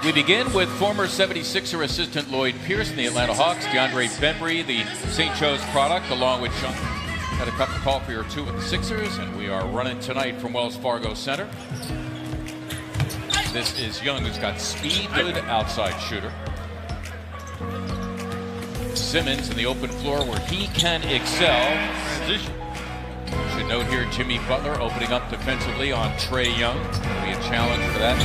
We begin with former 76er assistant Lloyd Pierce and the Atlanta Hawks, DeAndre Bembry, the St. Joe's product, along with Sean. Had a cup of coffee or two with the Sixers, and we are running tonight from Wells Fargo Center. This is Young, who's got speed, good outside shooter. Simmons in the open floor where he can excel. Transition. Should note here Jimmy Butler opening up defensively on Trae Young. Will be a challenge for that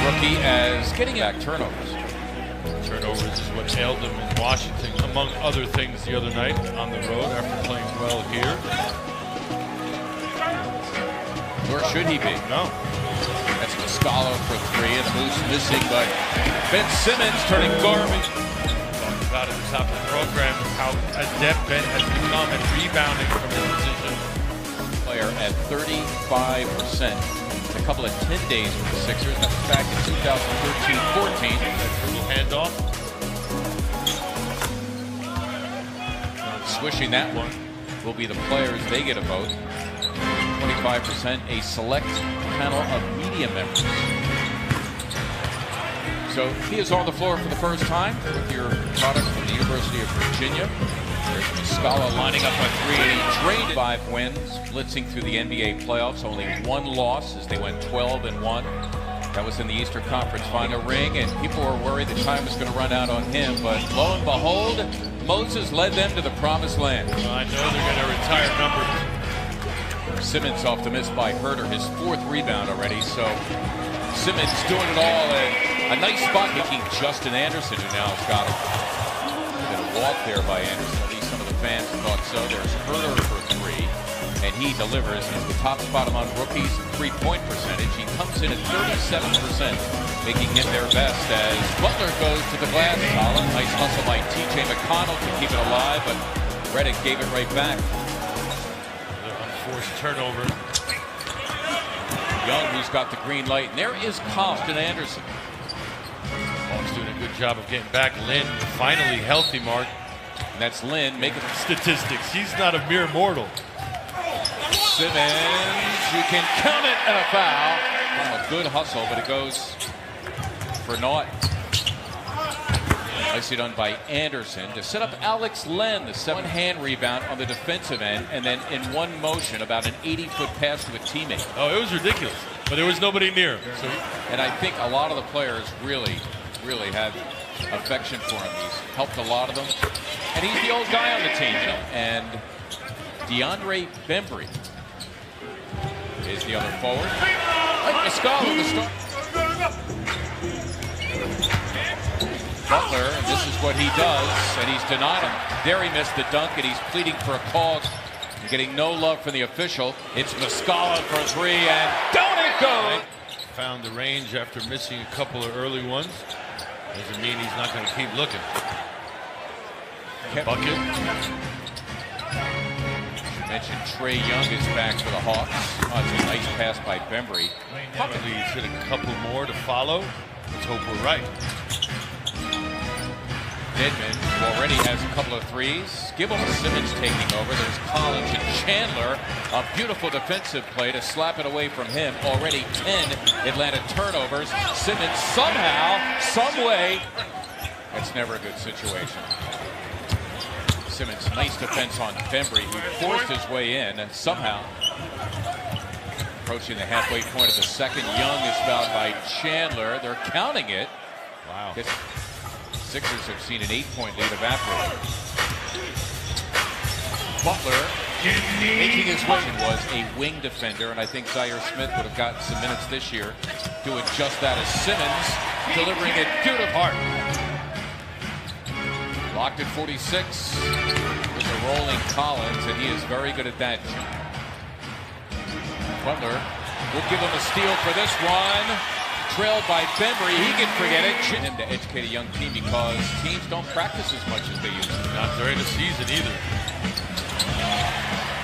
rookie as getting back turnovers. Turnovers is what ailed him in Washington, among other things, the other night on the road after playing well here. Where should he be? No. That's Muscala for three, and Moose missing, but Ben Simmons turning garbage. Talked about at the top of the program how adept Ben has become at rebounding from his position. Player at 35%. A couple of 10 days with the Sixers. That was back in 2013-14. That dribble handoff. Swishing that one will be the players. They get a vote. 25%, a select panel of media members. So he is on the floor for the first time with your product from the University of Virginia. There's Muscala lining up on three, and he drained 5 wins, blitzing through the NBA playoffs. Only one loss as they went 12-1. That was in the Eastern Conference Final ring, and people were worried the time was going to run out on him. But lo and behold, Moses led them to the promised land. I know they're going to retire numbers. Simmons off the miss by Herter, his 4th rebound already. So Simmons doing it all, and a nice spot making Justin Anderson, who now has got it. Walk there by Anderson. At least some of the fans thought so. There's Herter for 3, and he delivers. He's the top spot among rookies in three-point percentage. He comes in at 37%, making him their best as Butler goes to the glass column. Nice hustle by T.J. McConnell to keep it alive, but Redick gave it right back. Another unforced turnover. Young, who's got the green light, and there is Colston Anderson. Hawks doing a good job of getting back. Lynn finally healthy, Mark. And that's Lynn making statistics. He's not a mere mortal. Simmons, you can count it and a foul. Oh, a good hustle, but it goes for naught. Nicely done by Anderson to set up Alex Len, the 7-hand rebound on the defensive end, and then in one motion, about an 80-foot pass to a teammate. Oh, it was ridiculous, but there was nobody near. So and I think a lot of the players really have affection for him. He's helped a lot of them. And he's the old guy on the team. And DeAndre Bembry is the other forward. Muscala, the start. Butler, and this is what he does, and he's denied him. There he missed the dunk, and he's pleading for a call. Getting no love from the official. It's Muscala for 3, and don't it go! Found the range after missing a couple of early ones. Doesn't mean he's not going to keep looking. Bucket. You mentioned Trae Young is back for the Hawks. Oh, it's a nice pass by Bembry. Probably he's hit a couple more to follow. Let's hope we're right. Dedmon, who already has a couple of threes. Gibble Simmons taking over. There's Collins and Chandler. A beautiful defensive play to slap it away from him. Already 10 Atlanta turnovers. Simmons somehow, some way. That's never a good situation. Simmons, nice defense on Bembry, who forced his way in and somehow. Approaching the halfway point of the second. Young is fouled by Chandler. They're counting it. Wow. Sixers have seen an 8-point lead evaporate. Butler, making his vision, was a wing defender, and I think Zaire Smith would have gotten some minutes this year doing just that as Simmons delivering it beautiful. Locked at 46 with a rolling Collins, and he is very good at that. Butler will give him a steal for this one. Trailed by Bembry, he can forget it. Him to educate a young team because teams don't practice as much as they used to. Not during the season either.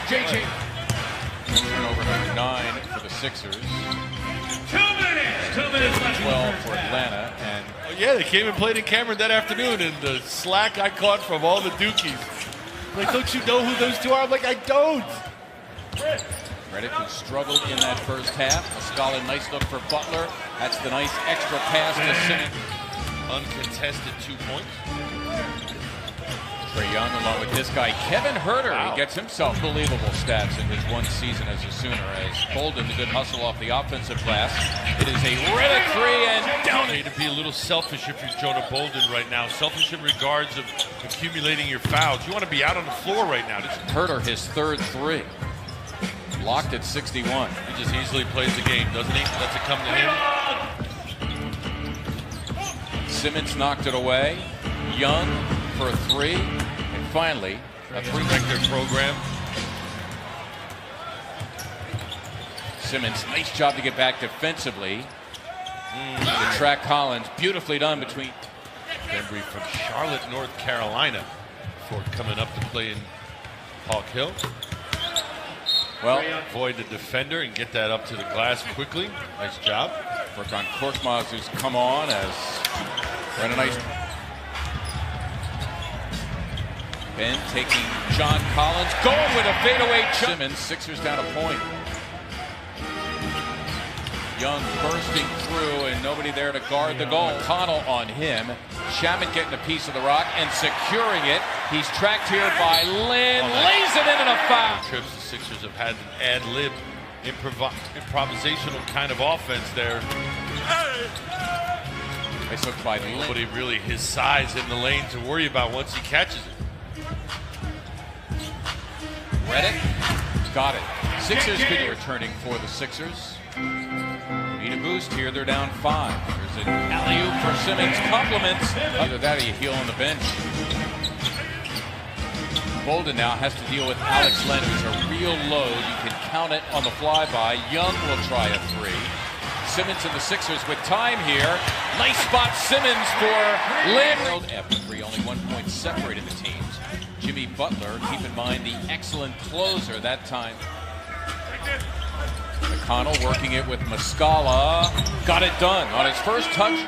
JJ. Turnover number 9 for the Sixers. 2 minutes. 2 minutes left. 12 for Atlanta. And yeah, they came and played in Cameron that afternoon, and the slack I caught from all the Dookies. Like, don't you know who those two are? I'm like, I don't. Redick, who struggled in that first half. Muscala, nice look for Butler. That's the nice extra pass to Simmons. Uncontested 2 points. Trae Young along with this guy, Kevin Huerter. Wow. He gets himself unbelievable stats in his one season as a Sooner. As Bolden, the good hustle off the offensive glass. It is a Redick three and down. Okay, to be a little selfish if you're Jonah Bolden right now. Selfish in regards of accumulating your fouls. You want to be out on the floor right now. Huerter, his third three. Locked at 61. He just easily plays the game, doesn't he? Lets it come to him. Simmons knocked it away. Young for a three. And finally, a three-vector program. Simmons, nice job to get back defensively. To track Collins. Beautifully done between. Bembry from Charlotte, North Carolina, before coming up to play in Hawk Hill. Well, avoid the defender and get that up to the glass quickly. Nice job. Work on Korkmaz, who's come on as ran a nice. Ben taking John Collins, going with a fadeaway. Simmons, Sixers down a point. Young bursting through and nobody there to guard the goal. Connell on him. Shamet getting a piece of the rock and securing it. He's tracked here by Lin. Lays it in and a foul. Trips the Sixers have had an ad-lib improvisational kind of offense there. Nice hook by Lin. Nobody really his size in the lane to worry about once he catches it. Redick got it. Sixers could be returning for the Sixers. Need a boost here. They're down 5. There's an alley-oop for Simmons. Compliments. Either that or you heel on the bench. Bolden now has to deal with Alex Len, who's a real load. You can count it on the flyby. Young will try a three. Simmons and the Sixers with time here. Nice spot, Simmons for Len. After three, only 1 point separated the teams. Jimmy Butler, keep in mind the excellent closer that time. McConnell working it with Muscala. Got it done on his first touch.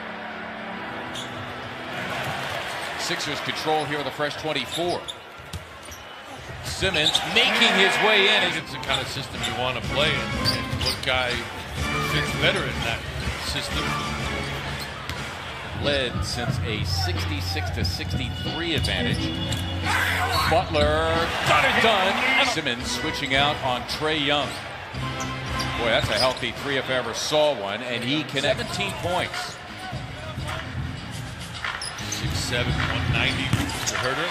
Sixers control here with a fresh 24. Simmons making his way in. It's the kind of system you want to play in. And what guy fits better in that system? Led since a 66-63 advantage. Butler got it done. Simmons switching out on Trae Young. Boy, that's a healthy three if I ever saw one, and he connected 17 points. 6'7", 190 for Huerter.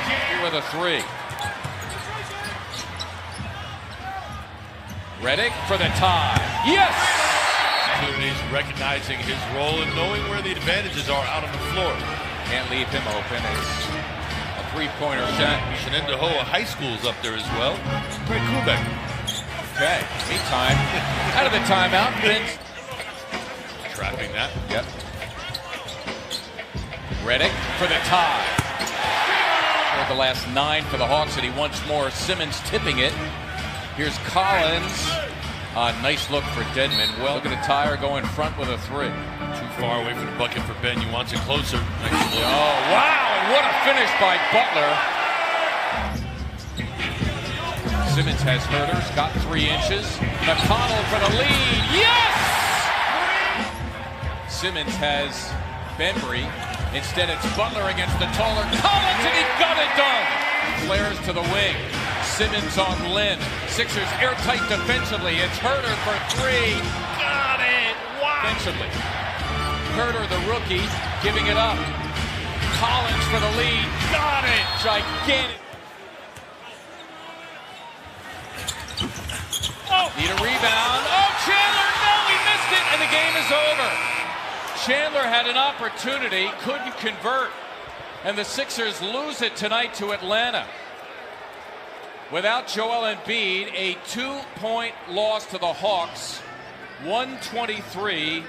Here with a three. Redick for the tie. Yes! He's recognizing his role and knowing where the advantages are out on the floor. Can't leave him open. It's a three-pointer shot. Shenendehowa High School's up there as well. Greg Kubek. Okay, meantime, out of the timeout, Vince. Trapping that. Yep. Redick for the tie. For the last 9 for the Hawks, and he once more. Simmons tipping it. Here's Collins. Nice look for Dedmon. Well, look at the tire going front with a three. Too far away from the bucket for Ben. You want it closer. Nice look. Oh, wow, and what a finish by Butler. Simmons has Huerter, got 3 inches. McConnell for the lead. Yes! Simmons has Bembry. Instead, it's Butler against the taller Collins, and he got it done. Flares to the wing. Simmons on Lin. Sixers airtight defensively. It's Huerter for 3. Got it! Wow! Defensively. Huerter, the rookie, giving it up. Collins for the lead. Got it! Gigantic. Oh, need a rebound. Oh, Chandler, no, he missed it, and the game is over. Chandler had an opportunity, couldn't convert, and the Sixers lose it tonight to Atlanta. Without Joel Embiid, a 2-point loss to the Hawks, 123